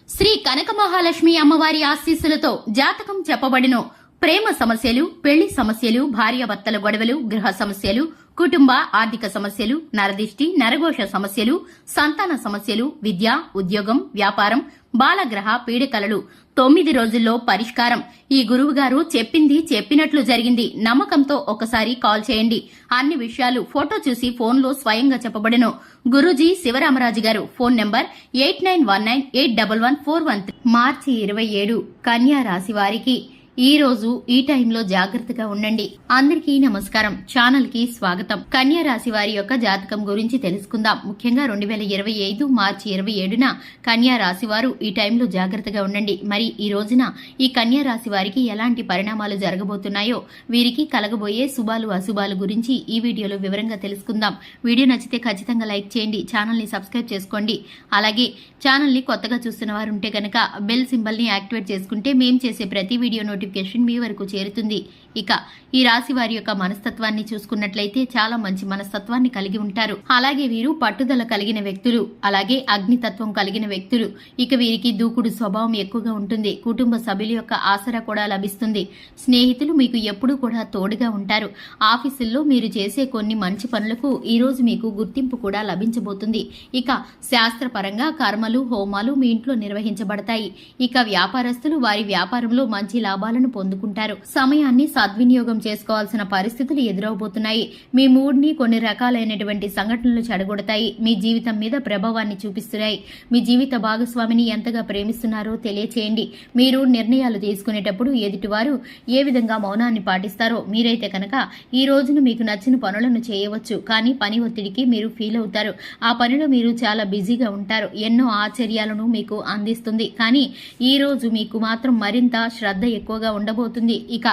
శ్రీ కనక మహాలక్ష్మి అమ్మవారి ఆశీస్సులతో జాతకం చెప్పబడిన ప్రేమ సమస్యలు, పెళ్లి సమస్యలు, భార్యాభర్తల గొడవలు, గృహ సమస్యలు, కుటుంబ ఆర్థిక సమస్యలు, నరదిష్టి, నరఘోష సమస్యలు, సంతాన సమస్యలు, విద్య, ఉద్యోగం, వ్యాపారం, బాలగ్రహ పీడికలలు 9 రోజుల్లో పరిష్కారం. ఈ గురువుగారు చెప్పింది చెప్పినట్లు జరిగింది. నమ్మకంతో ఒకసారి కాల్ చేయండి. అన్ని విషయాలు ఫోటో చూసి ఫోన్లో స్వయంగా చెప్పబడెను. గురూజీ శివరామరాజు గారు. Phone number 8919811413. మార్చి 27 కన్యా రాశి వారికి ఈ రోజు ఈ టైంలో జాగ్రత్తగా ఉండండి. అందరికీ నమస్కారం. ఛానల్ కి స్వాగతం. కన్యా రాశి వారి యొక్క జాతకం గురించి తెలుసుకుందాం. ముఖ్యంగా 2025 మార్చి 27న కన్యా రాశి వారు ఈ టైంలో జాగ్రత్తగా ఉండండి. మరి ఈ రోజున ఈ కన్యా రాశి వారికి ఎలాంటి పరిణామాలు జరగబోతున్నాయో, వీరికి కలగబోయే శుభాలు అశుభాలు గురించి ఈ వీడియోలో వివరంగా తెలుసుకుందాం. వీడియో నచ్చితే ఖచ్చితంగా లైక్ చేయండి, ఛానల్ ని సబ్స్క్రైబ్ చేసుకోండి. అలాగే ఛానల్ ని కొత్తగా చూస్తున్న వారు ఉంటే కనుక బెల్ సింబల్ ని యాక్టివేట్ చేసుకుంటే మేం చేసే ప్రతి వీడియో నోటిఫికేషన్ మీ వరకు చేరుతుంది. ఇక ఈ రాశి వారి యొక్క మనస్తత్వాన్ని చూసుకున్నట్లయితే చాలా మంచి మనస్తత్వాన్ని కలిగి ఉంటారు. అలాగే వీరు పట్టుదల కలిగిన వ్యక్తులు, అలాగే అగ్నితత్వం కలిగిన వ్యక్తులు. ఇక వీరికి దూకుడు స్వభావం ఎక్కువగా ఉంటుంది. కుటుంబ సభ్యుల యొక్క ఆసరా కూడా లభిస్తుంది. స్నేహితులు మీకు ఎప్పుడూ కూడా తోడుగా ఉంటారు. ఆఫీసుల్లో మీరు చేసే కొన్ని మంచి పనులకు ఈ రోజు మీకు గుర్తింపు కూడా లభించబోతుంది. ఇక శాస్త్రపరంగా కర్మలు, హోమాలు మీ ఇంట్లో నిర్వహించబడతాయి. ఇక వ్యాపారస్తులు వారి వ్యాపారంలో మంచి లాభాలను పొందుకుంటారు. సమయాన్ని సద్వినియోగం చేసుకోవాల్సిన పరిస్థితులు ఎదురవబోతున్నాయి. మీ మూడ్ ని కొన్ని రకాలైనటువంటి సంఘటనలు చెడగొడతాయి. మీ జీవితం మీద ప్రభావాన్ని చూపిస్తున్నాయి. మీ జీవిత భాగస్వామిని ఎంతగా ప్రేమిస్తున్నారో తెలియచేయండి. మీరు నిర్ణయాలు తీసుకునేటప్పుడు ఎదుటివారు ఏ విధంగా మౌనాన్ని పాటిస్తారో మీరైతే కనుక ఈ రోజున మీకు నచ్చిన పనులను చేయవచ్చు. కానీ పని ఒత్తిడికి మీరు ఫీల్ అవుతారు. ఆ పనిలో మీరు చాలా బిజీగా ఉంటారు. ఎన్నో ఆశ్చర్యాలను మీకు అందిస్తుంది. కానీ ఈ రోజు మీకు మాత్రం మరింత శ్రద్ధ ఎక్కువగా ఉండబోతుంది. ఇక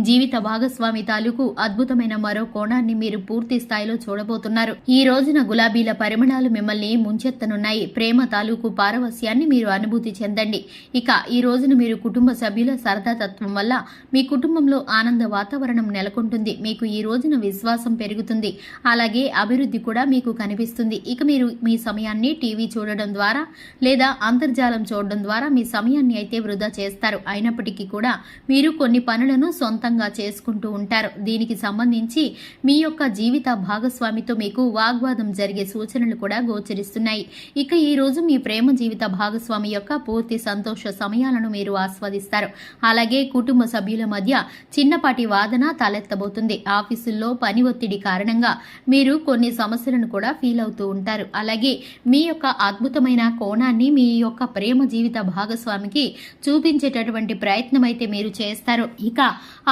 జీవిత భాగస్వామి తాలూకు అద్భుతమైన మరో కోణాన్ని మీరు పూర్తి స్థాయిలో చూడబోతున్నారు. ఈ రోజున గులాబీల పరిమళాలు మిమ్మల్ని ముంచెత్తనున్నాయి. ప్రేమ తాలూకు పారవస్యాన్ని మీరు అనుభూతి చెందండి. ఇక ఈ రోజున మీరు కుటుంబ సభ్యుల సరదా తత్వం వల్ల మీ కుటుంబంలో ఆనంద వాతావరణం నెలకొంటుంది. మీకు ఈ రోజున విశ్వాసం పెరుగుతుంది. అలాగే అభివృద్ధి కూడా మీకు కనిపిస్తుంది. ఇక మీరు మీ సమయాన్ని టీవీ చూడడం ద్వారా లేదా అంతర్జాలం చూడడం ద్వారా మీ సమయాన్ని అయితే వృధా చేస్తారు. అయినప్పటికీ కూడా మీరు కొన్ని పనులను సొంతంగా చేసుకుంటూ ఉంటారు. దీనికి సంబంధించి మీ యొక్క జీవిత భాగస్వామితో మీకు వాగ్వాదం జరిగే సూచనలు కూడా గోచరిస్తున్నాయి. ఇక ఈ రోజు మీ ప్రేమ జీవిత భాగస్వామి యొక్క పూర్తి సంతోష సమయాలను మీరు ఆస్వాదిస్తారు. అలాగే కుటుంబ సభ్యుల మధ్య చిన్నపాటి వాదన తలెత్తబోతుంది. ఆఫీసుల్లో పని ఒత్తిడి కారణంగా మీరు కొన్ని సమస్యలను కూడా ఫీల్ అవుతూ ఉంటారు. అలాగే మీ యొక్క అద్భుతమైన కోణాన్ని మీ యొక్క ప్రేమ జీవిత భాగస్వామికి చూపించేటటువంటి ప్రయత్నం అయితే మీరు చేస్తారు. ఇక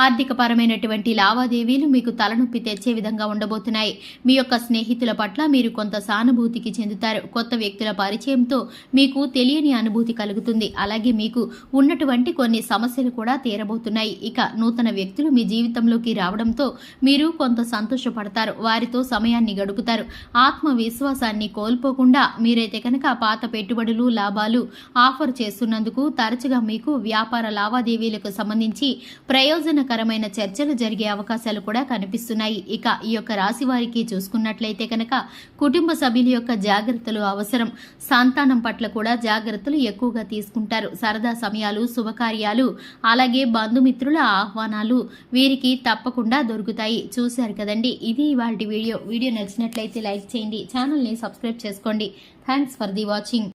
ఆర్థిక పరమైనటువంటి లావాదేవీలు మీకు తలనొప్పి తెచ్చే విధంగా ఉండబోతున్నాయి. మీ యొక్క స్నేహితుల పట్ల మీరు కొంత సానుభూతికి చెందుతారు. కొత్త వ్యక్తుల పరిచయంతో మీకు తెలియని అనుభూతి కలుగుతుంది. అలాగే మీకు ఉన్నటువంటి కొన్ని సమస్యలు కూడా తీరబోతున్నాయి. ఇక నూతన వ్యక్తులు మీ జీవితంలోకి రావడంతో మీరు కొంత సంతోషపడతారు. వారితో సమయాన్ని గడుపుతారు. ఆత్మవిశ్వాసాన్ని కోల్పోకుండా మీరైతే కనుక పాత పెట్టుబడులు, లాభాలు ఆఫర్ చేస్తున్నందుకు తరచుగా మీకు వ్యాపార లావాదేవీలకు సంబంధించి ప్రయోజనకరమైన చర్చలు జరిగే అవకాశాలు కూడా కనిపిస్తున్నాయి. ఇక ఈ యొక్క రాశి వారికి చూసుకున్నట్లయితే కనుక కుటుంబ సభ్యుల యొక్క జాగ్రత్తలు అవసరం. సంతానం పట్ల కూడా జాగ్రత్తలు ఎక్కువగా తీసుకుంటారు. సరదా సమయాలు, శుభకార్యాలు, అలాగే బంధుమిత్రుల ఆహ్వానాలు వీరికి తప్పకుండా దొరుకుతాయి. చూశారు కదండి, ఇది ఇవాల్టి వీడియో. వీడియో నచ్చినట్లయితే లైక్ చేయండి, ఛానల్ని సబ్స్క్రైబ్ చేసుకోండి. Thanks for the watching.